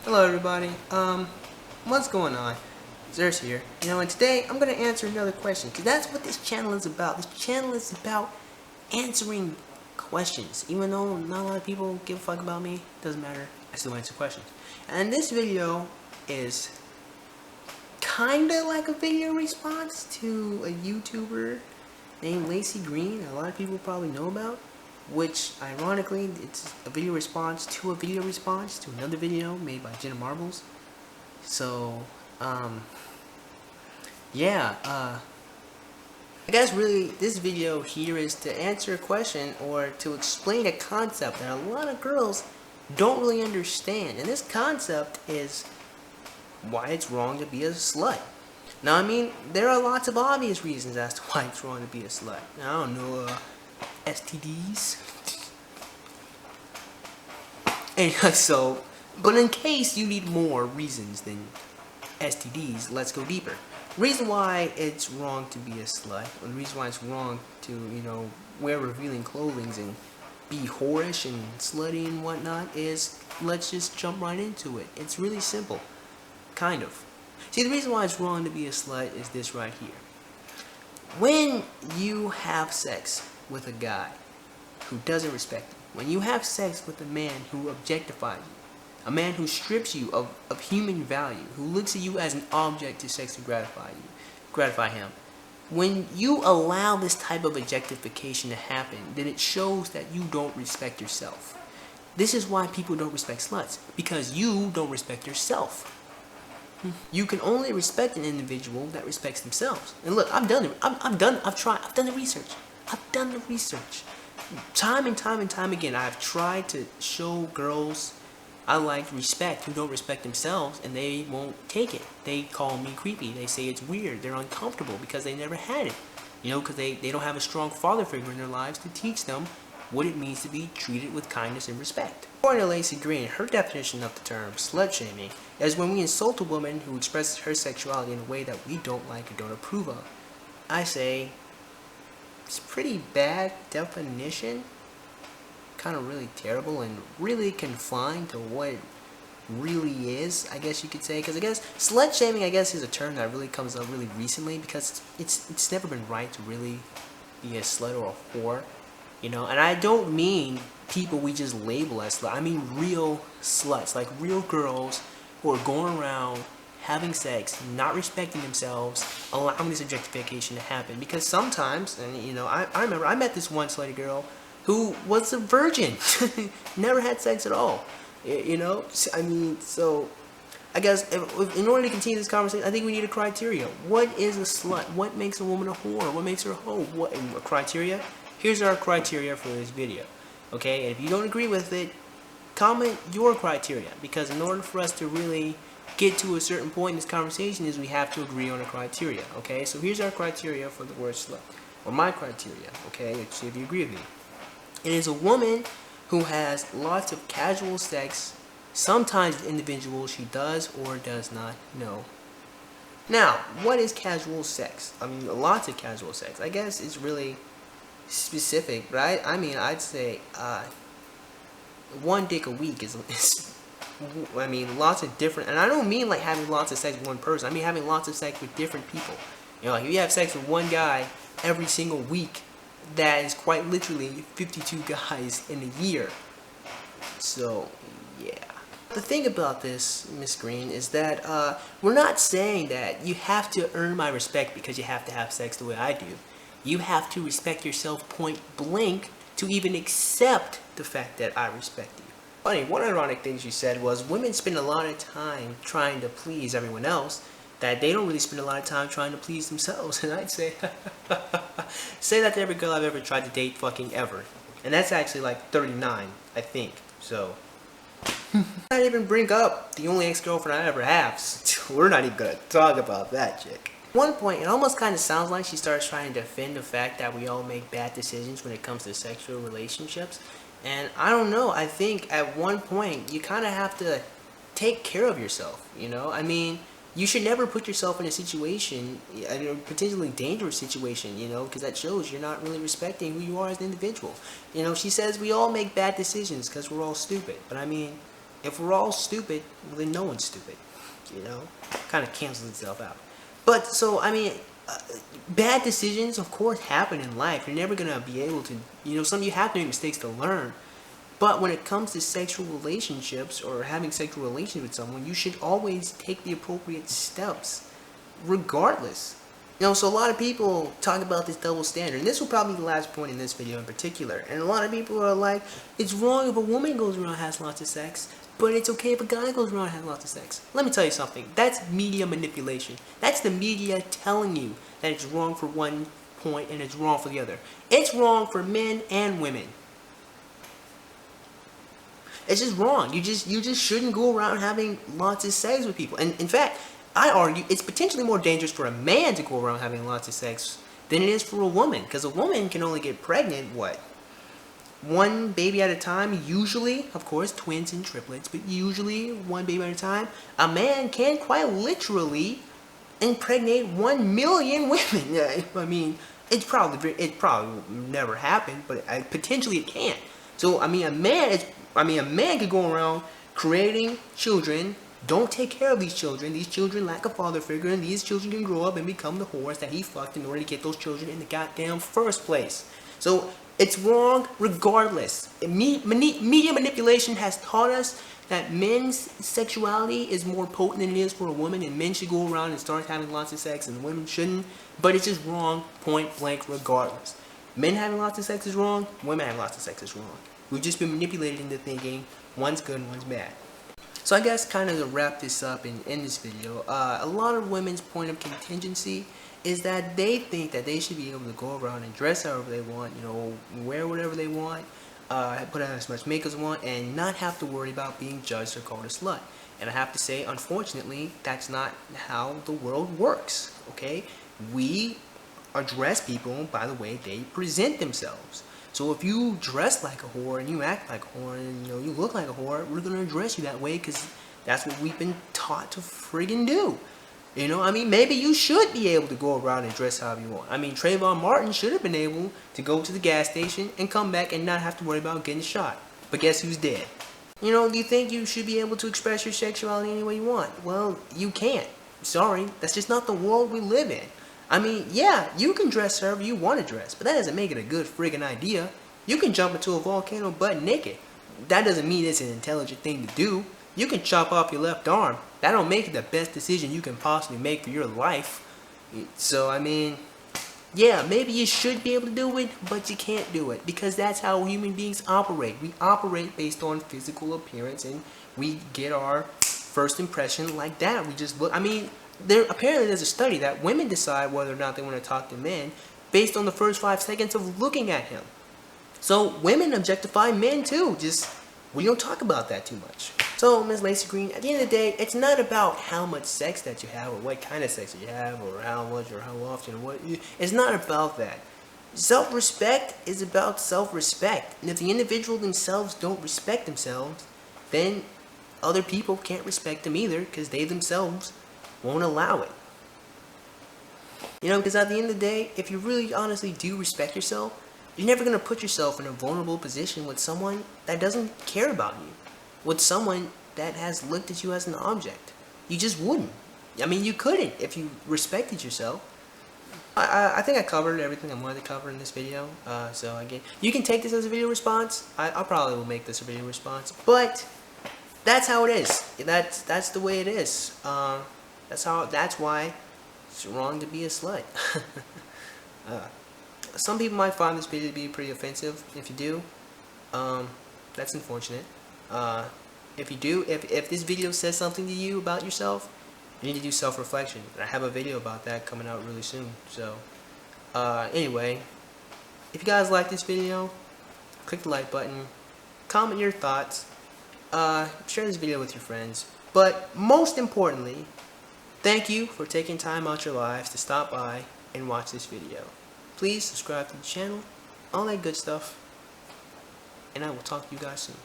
Hello everybody, what's going on? Zers here, and today I'm going to answer another question, because that's what this channel is about. This channel is about answering questions. Even though not a lot of people give a fuck about me, doesn't matter, I still answer questions. And this video is kinda like a video response to a YouTuber named Laci Green, a lot of people probably know about. Which, ironically, it's a video response to a video response to another video made by Jenna Marbles. So, yeah, I guess really this video here is to answer a question or to explain a concept that a lot of girls don't really understand. And this concept is why it's wrong to be a slut. Now, I mean, there are lots of obvious reasons as to why it's wrong to be a slut. I don't know, STDs. And so, but in case you need more reasons than STDs, let's go deeper. The reason why it's wrong to be a slut, or the reason why it's wrong to, wear revealing clothing and be whorish and slutty and whatnot is, let's just jump right into it. It's really simple. Kind of. See, the reason why it's wrong to be a slut is this right here. When you have sex with a guy who doesn't respect you, when you have sex with a man who objectifies you, a man who strips you of human value, who looks at you as an object to sexually gratify him, when you allow this type of objectification to happen, then it shows that you don't respect yourself. This is why people don't respect sluts, because you don't respect yourself. You can only respect an individual that respects themselves. And look, I've done the research. Time and time again, I've tried to show girls I like respect who don't respect themselves, and they won't take it. They call me creepy. They say it's weird. They're uncomfortable because they never had it. Because they don't have a strong father figure in their lives to teach them what it means to be treated with kindness and respect. According to Laci Green, her definition of the term slut-shaming is when we insult a woman who expresses her sexuality in a way that we don't like or don't approve of. I say, it's a pretty bad definition. Kind of really terrible and really confined to what it really is, I guess you could say. Because I guess slut-shaming, is a term that really comes up really recently, because it's never been right to really be a slut or a whore. And I don't mean people we just label as slut. I mean real sluts, like real girls who are going around having sex, not respecting themselves, allowing this objectification to happen. Because sometimes, and I remember I met this one slutty girl who was a virgin, never had sex at all. So I guess in order to continue this conversation, I think we need a criteria. What is a slut? What makes a woman a whore? What makes her a hoe? What criteria? Here's our criteria for this video, okay? And if you don't agree with it, comment your criteria, because in order for us to really get to a certain point in this conversation is we have to agree on a criteria, okay? So here's our criteria for the word slut, or my criteria, okay? Let's see if you agree with me. It is a woman who has lots of casual sex, sometimes with individuals she does or does not know. Now, what is casual sex? Lots of casual sex. I guess it's really specific, right? I'd say one dick a week is lots of different, and I don't mean like having lots of sex with one person. I mean having lots of sex with different people. Like if you have sex with one guy every single week, that is quite literally 52 guys in a year. So yeah. The thing about this, Miss Green, is that we're not saying that you have to earn my respect because you have to have sex the way I do. You have to respect yourself point blank to even accept the fact that I respect you. Funny, one ironic thing she said was women spend a lot of time trying to please everyone else, that they don't really spend a lot of time trying to please themselves. And I'd say, say that to every girl I've ever tried to date fucking ever. And that's actually like 39, I think. So, not even bring up the only ex-girlfriend I ever have. We're not even gonna talk about that chick. At one point, it almost kind of sounds like she starts trying to defend the fact that we all make bad decisions when it comes to sexual relationships. And I don't know, I think at one point, you kind of have to take care of yourself, You should never put yourself in a situation, a potentially dangerous situation, because that shows you're not really respecting who you are as an individual. She says we all make bad decisions because we're all stupid. But If we're all stupid, well, then no one's stupid. You know, kind of cancels itself out. But so I mean, bad decisions, of course, happen in life. You're never gonna be able to, you know, you have to make mistakes to learn. But when it comes to sexual relationships or having sexual relations with someone, you should always take the appropriate steps, regardless. You know, so a lot of people talk about this double standard, and this will probably be the last point in this video in particular. And a lot of people are like, it's wrong if a woman goes around and has lots of sex, but it's okay if a guy goes around and has lots of sex. Let me tell you something. That's media manipulation. That's the media telling you that it's wrong for one point and it's wrong for the other. It's wrong for men and women. It's just wrong. You just shouldn't go around having lots of sex with people. And in fact, I argue it's potentially more dangerous for a man to go around having lots of sex than it is for a woman. Because a woman can only get pregnant, what? One baby at a time, usually, of course, twins and triplets, but usually one baby at a time. A man can quite literally impregnate 1 million women. I mean, it probably never happened, but potentially it can. So I mean, a man could go around creating children, don't take care of these children lack a father figure, and these children can grow up and become the whores that he fucked in order to get those children in the goddamn first place. So it's wrong regardless. Media manipulation has taught us that men's sexuality is more potent than it is for a woman, and men should go around and start having lots of sex and women shouldn't, but it's just wrong point blank regardless. Men having lots of sex is wrong, women having lots of sex is wrong. We've just been manipulated into thinking one's good and one's bad. So I guess kind of to wrap this up in this video, a lot of women's point of contingency is that they think that they should be able to go around and dress however they want, you know, wear whatever they want, put on as much makeup as they want, and not have to worry about being judged or called a slut. And I have to say, unfortunately, that's not how the world works, okay? We address people by the way they present themselves. So if you dress like a whore and you act like a whore and you look like a whore, we're gonna address you that way because that's what we've been taught to friggin' do. You know, I mean, maybe you should be able to go around and dress however you want. I mean, Trayvon Martin should have been able to go to the gas station and come back and not have to worry about getting shot. But guess who's dead? You know, do you think you should be able to express your sexuality any way you want? Well, you can't. Sorry, that's just not the world we live in. I mean, yeah, you can dress however you want to dress, but that doesn't make it a good friggin' idea. You can jump into a volcano butt naked. That doesn't mean it's an intelligent thing to do. You can chop off your left arm. That don't make it the best decision you can possibly make for your life. So, I mean, yeah, maybe you should be able to do it, but you can't do it because that's how human beings operate. We operate based on physical appearance, and we get our first impression like that. We just look, I mean, apparently there's a study that women decide whether or not they want to talk to men based on the first 5 seconds of looking at him. So women objectify men too, just we don't talk about that too much. So Ms. Laci Green, at the end of the day, it's not about how much sex that you have or what kind of sex you have or how much or how often or what. It's not about that. Self-respect is about self-respect. And if the individual themselves don't respect themselves, then other people can't respect them either because they themselves won't allow it. You know, because at the end of the day, if you really honestly do respect yourself, you're never going to put yourself in a vulnerable position with someone that doesn't care about you. With someone that has looked at you as an object. You just wouldn't. I mean, you couldn't if you respected yourself. I think I covered everything I wanted to cover in this video. So again, you can take this as a video response. I probably will make this a video response. But that's how it is. That's the way it is. That's why it's wrong to be a slut. Some people might find this video to be pretty offensive. If you do, that's unfortunate. If you do, if this video says something to you about yourself, you need to do self-reflection. And I have a video about that coming out really soon. So, anyway, if you guys like this video, click the like button, comment your thoughts, share this video with your friends. But most importantly, thank you for taking time out your lives to stop by and watch this video. Please subscribe to the channel, all that good stuff, and I will talk to you guys soon.